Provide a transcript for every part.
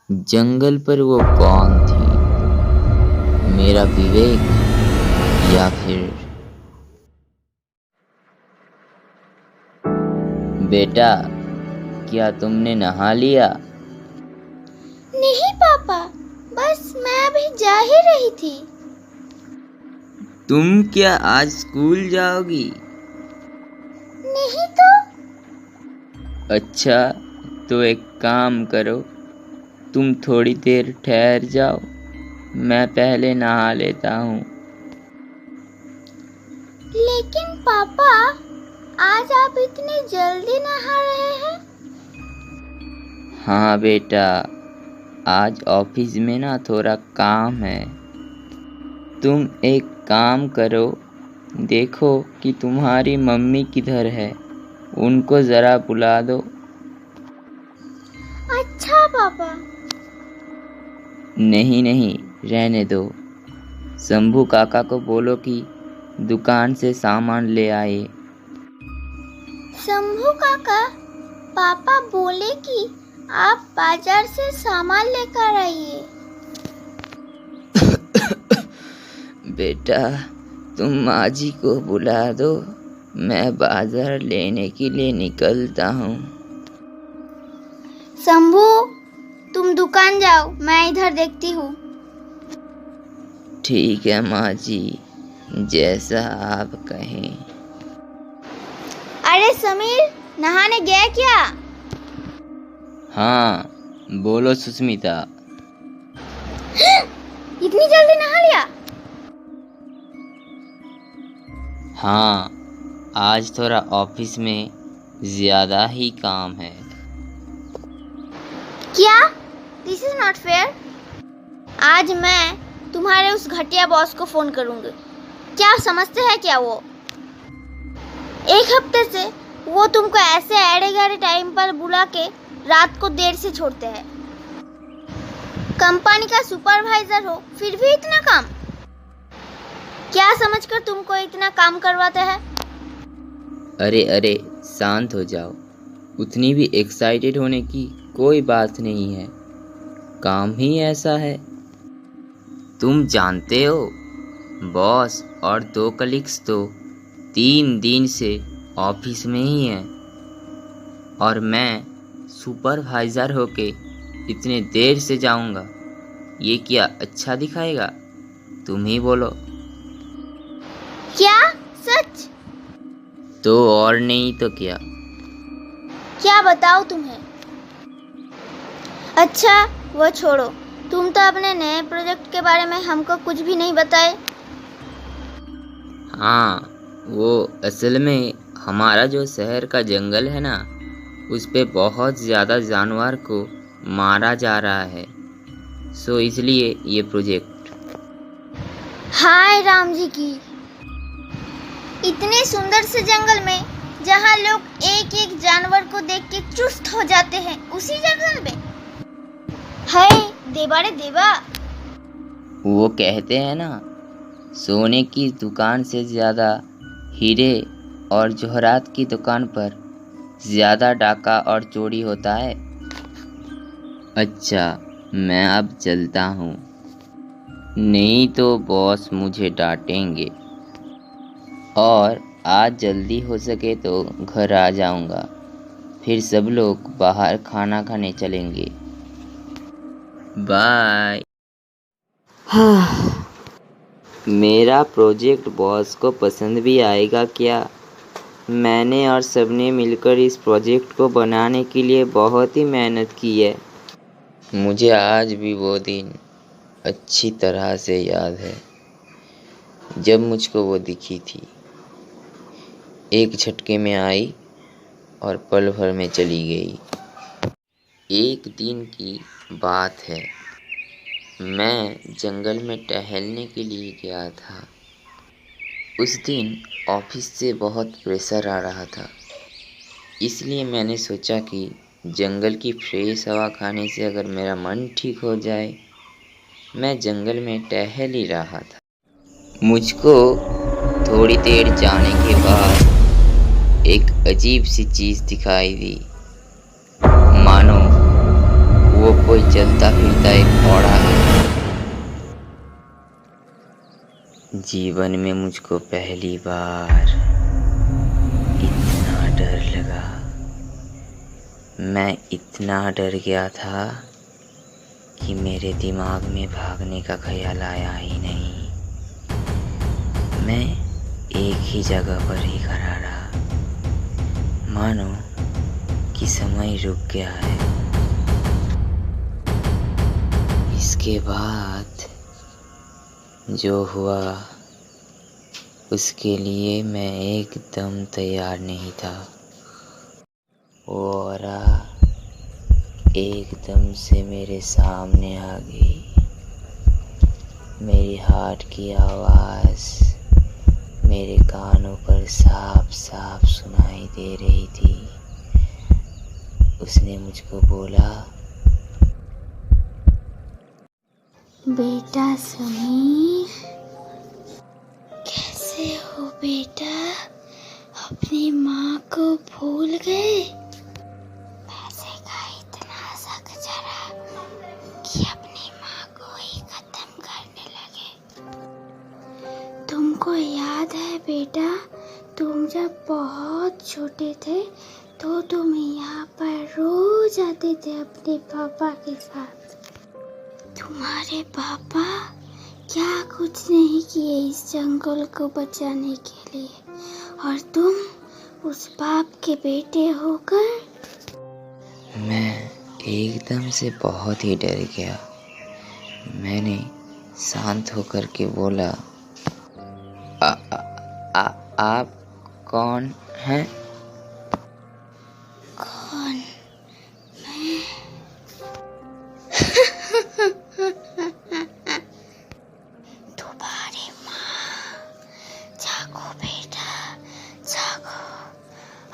जंगल पर वो कौन थी? मेरा विवेक या फिर बेटा, क्या तुमने नहा लिया? नहीं पापा, बस मैं अभी जा ही रही थी। तुम क्या आज स्कूल जाओगी? नहीं तो। अच्छा, तो एक काम करो, तुम थोड़ी देर ठहर जाओ, मैं पहले नहा लेता हूँ। लेकिन पापा, आज आप इतनी जल्दी नहा रहे हैं? हाँ बेटा, आज ऑफिस में ना थोड़ा काम है। तुम एक काम करो, देखो कि तुम्हारी मम्मी किधर है, उनको ज़रा बुला दो। अच्छा पापा। नहीं नहीं, रहने दो। शंभू काका को बोलो कि दुकान से सामान ले आए। शंभू काका, पापा बोले कि आप बाजार से सामान लेकर आइए। बेटा, तुम माँ जी को बुला दो, मैं बाजार लेने के लिए निकलता हूँ। शंभू, तुम दुकान जाओ, मैं इधर देखती हूँ। ठीक है माँ जी, जैसा आप कहें। अरे समीर, नहाने गया क्या? हाँ, बोलो सुस्मिता। इतनी जल्दी नहा लिया? हाँ, आज थोड़ा ऑफिस में ज़्यादा ही काम है। क्या? This is not fair. आज मैं तुम्हारे उस घटिया बॉस को फोन करूंगी। क्या समझते हैं क्या वो? एक हफ्ते से वो तुमको ऐसे एड़े गहरे टाइम पर बुला के रात को देर से छोड़ते हैं। कंपनी का सुपरवाइजर हो, फिर भी इतना काम? क्या समझकर तुमको इतना काम करवाते हैं? अरे अरे, शांत हो जाओ। उतनी भी एक्साइटेड होने की कोई बात नहीं है, काम ही ऐसा है। तुम जानते हो, बॉस और 2 कलीग्स तो 3 दिन से ऑफिस में ही हैं, और मैं सुपरवाइज़र होके इतने देर से जाऊंगा, ये क्या अच्छा दिखाएगा? तुम ही बोलो। क्या सच? तो और नहीं तो क्या। क्या बताओ तुम्हें? अच्छा, वो छोड़ो, तुम तो अपने नए प्रोजेक्ट के बारे में हमको कुछ भी नहीं बताए। हाँ, वो असल में हमारा जो शहर का जंगल है ना, उस पे बहुत ज़्यादा जानवर को मारा जा रहा है, सो इसलिए ये प्रोजेक्ट। हाय राम जी की, इतने सुंदर से जंगल में जहाँ लोग एक एक जानवर को देख के चुस्त हो जाते हैं, उसी जंगल में? हाय देवा रे देवा। वो कहते हैं ना, सोने की दुकान से ज़्यादा हीरे और जवाहरात की दुकान पर ज़्यादा डाका और चोरी होता है। अच्छा, मैं अब चलता हूँ, नहीं तो बॉस मुझे डांटेंगे। और आज जल्दी हो सके तो घर आ जाऊँगा, फिर सब लोग बाहर खाना खाने चलेंगे। बाय। मेरा प्रोजेक्ट बॉस को पसंद भी आएगा क्या? मैंने और सबने मिलकर इस प्रोजेक्ट को बनाने के लिए बहुत ही मेहनत की है। मुझे आज भी वो दिन अच्छी तरह से याद है, जब मुझको वो दिखी थी। एक झटके में आई और पल भर में चली गई। एक दिन की बात है, मैं जंगल में टहलने के लिए गया था। उस दिन ऑफिस से बहुत प्रेशर आ रहा था, इसलिए मैंने सोचा कि जंगल की फ्रेश हवा खाने से अगर मेरा मन ठीक हो जाए। मैं जंगल में टहल ही रहा था। मुझको थोड़ी देर जाने के बाद एक अजीब सी चीज़ दिखाई दी, मानो वो कोई चलता फिरता एक घोड़ा है। जीवन में मुझको पहली बार इतना डर लगा, मैं इतना डर गया था कि मेरे दिमाग में भागने का ख्याल आया ही नहीं। मैं एक ही जगह पर ही खड़ा रहा, मानो कि समय रुक गया है। इसके बाद जो हुआ उसके लिए मैं एकदम तैयार नहीं था। वो औरा एकदम से मेरे सामने आ गई। मेरी हार्ट की आवाज़ मेरे कानों पर साफ साफ सुनाई दे रही थी। उसने मुझको बोला, बेटा समीर, कैसे हो बेटा? अपनी माँ को भूल गए? पैसे का इतना शक चढ़ा कि अपनी माँ को ही खत्म करने लगे। तुमको याद है बेटा, तुम जब बहुत छोटे थे तो तुम यहाँ पर रोज आते थे अपने पापा के साथ। तुम्हारे पापा क्या कुछ नहीं किए इस जंगल को बचाने के लिए, और तुम उस बाप के बेटे होकर। मैं एकदम से बहुत ही डर गया। मैंने शांत होकर के बोला, आप कौन हैं? कौन? मैं? तुम्हारी माँ। जागो बेटा, जागो,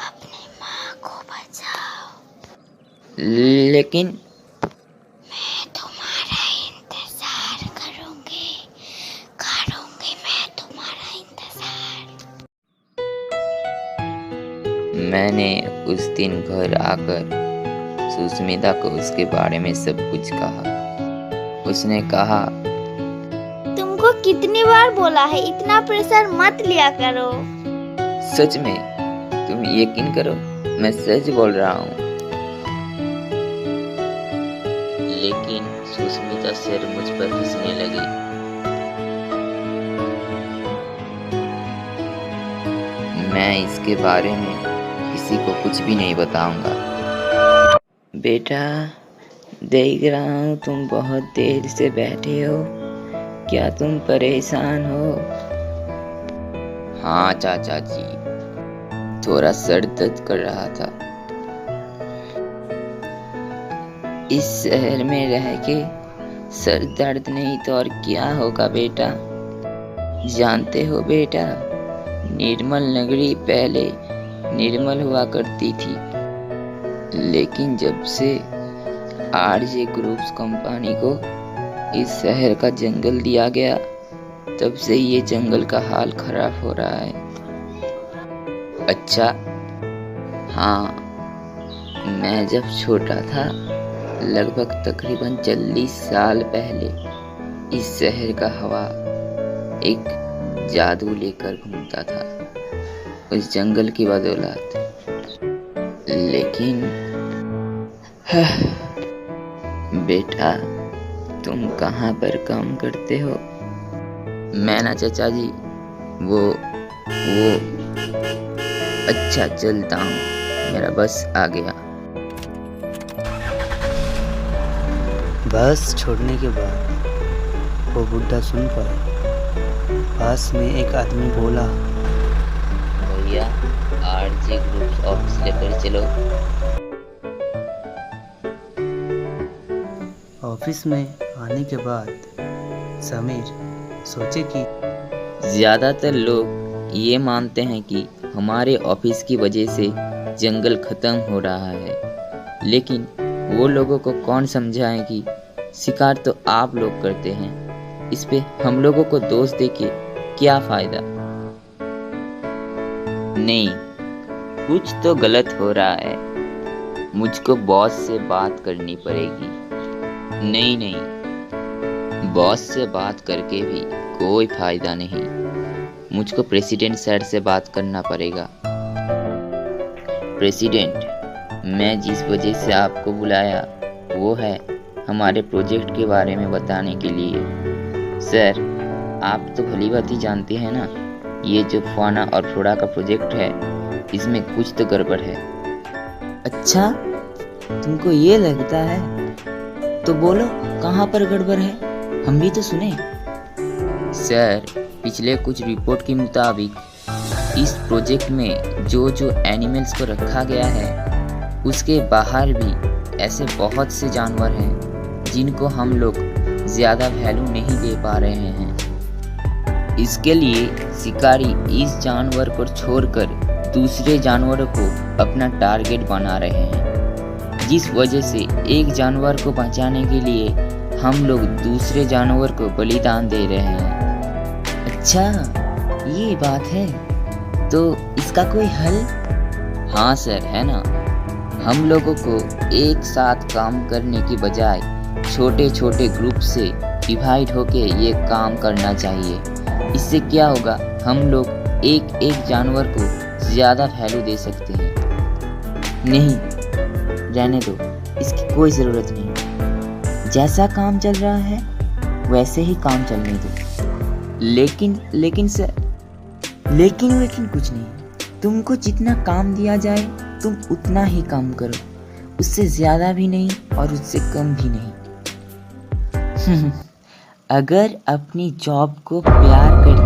अपनी माँ को बचाओ। लेकिन मैं तुम्हारा इंतजार करूंगी मैं तुम्हारा इंतजार। मैंने उस दिन घर आकर सुष्मिता को उसके बारे में सब कुछ कहा। उसने कहा, तुमको कितनी बार बोला है इतना प्रेशर मत लिया करो। सच में तुम यकीन करो, मैं सच बोल रहा हूँ। लेकिन सुष्मिता सिर मुझ पर हंसने लगी। मैं इसके बारे में किसी को कुछ भी नहीं बताऊंगा। बेटा, देख रहा हूँ तुम बहुत देर से बैठे हो, क्या तुम परेशान हो? हाँ चाचा जी, थोड़ा सर दर्द कर रहा था। इस शहर में रह के सर दर्द नहीं तो और क्या होगा बेटा? जानते हो बेटा, निर्मल नगरी पहले निर्मल हुआ करती थी, लेकिन जब से आरजे ग्रुप्स कंपनी को इस शहर का जंगल दिया गया, तब से ये जंगल का हाल खराब हो रहा है। अच्छा, हाँ, मैं जब छोटा था, लगभग तकरीबन 40 साल पहले, इस शहर का हवा एक जादू लेकर घूमता था उस जंगल की बदौलत। लेकिन बेटा, तुम कहाँ पर काम करते हो? मैं ना चाचा जी, वो अच्छा, चलता हूँ, मेरा बस आ गया। बस छोड़ने के बाद वो बुढ़ा सुन पाया। पास में एक आदमी बोला, भैया, आरजे ग्रुप्स ऑफिस लेकर चलो। ऑफिस में आने के बाद समीर सोचे कि ज्यादातर लोग ये मानते हैं कि हमारे ऑफिस की वजह से जंगल खत्म हो रहा है, लेकिन वो लोगों को कौन समझाएं कि शिकार तो आप लोग करते हैं, इस पे हम लोगों को दोष देके क्या फायदा? नहीं, कुछ तो गलत हो रहा है। मुझको बॉस से बात करनी पड़ेगी। नहीं, बॉस से बात करके भी कोई फायदा नहीं। मुझको प्रेसिडेंट सर से बात करना पड़ेगा। प्रेसिडेंट, मैं जिस वजह से आपको बुलाया वो है हमारे प्रोजेक्ट के बारे में बताने के लिए। सर, आप तो भली बात ही जानते हैं ना, ये जो फाना और फ्लोरा का प्रोजेक्ट है इसमें कुछ तो गड़बड़ है। अच्छा, तुमको ये लगता है? तो बोलो कहाँ पर गड़बड़ है, हम भी तो सुने। सर, पिछले कुछ रिपोर्ट के मुताबिक इस प्रोजेक्ट में जो एनिमल्स को रखा गया है उसके बाहर भी ऐसे बहुत से जानवर हैं जिनको हम लोग ज़्यादा वैल्यू नहीं दे पा रहे हैं। इसके लिए शिकारी इस जानवर को छोड़कर दूसरे जानवरों को अपना टारगेट बना रहे हैं, जिस वजह से एक जानवर को बचाने के लिए हम लोग दूसरे जानवर को बलिदान दे रहे हैं। अच्छा, ये बात है, तो इसका कोई हल? हाँ सर, है ना। हम लोगों को एक साथ काम करने की बजाय छोटे छोटे ग्रुप से डिवाइड होके ये काम करना चाहिए। इससे क्या होगा, हम लोग एक एक जानवर को ज़्यादा वैल्यू दे सकते हैं। नहीं, रहने दो, इसकी कोई ज़रूरत नहीं। जैसा काम चल रहा है वैसे ही काम चलने दो। लेकिन सर, लेकिन कुछ नहीं। तुमको जितना काम दिया जाए तुम उतना ही काम करो, उससे ज़्यादा भी नहीं और उससे कम भी नहीं। अगर अपनी जॉब को प्यार करते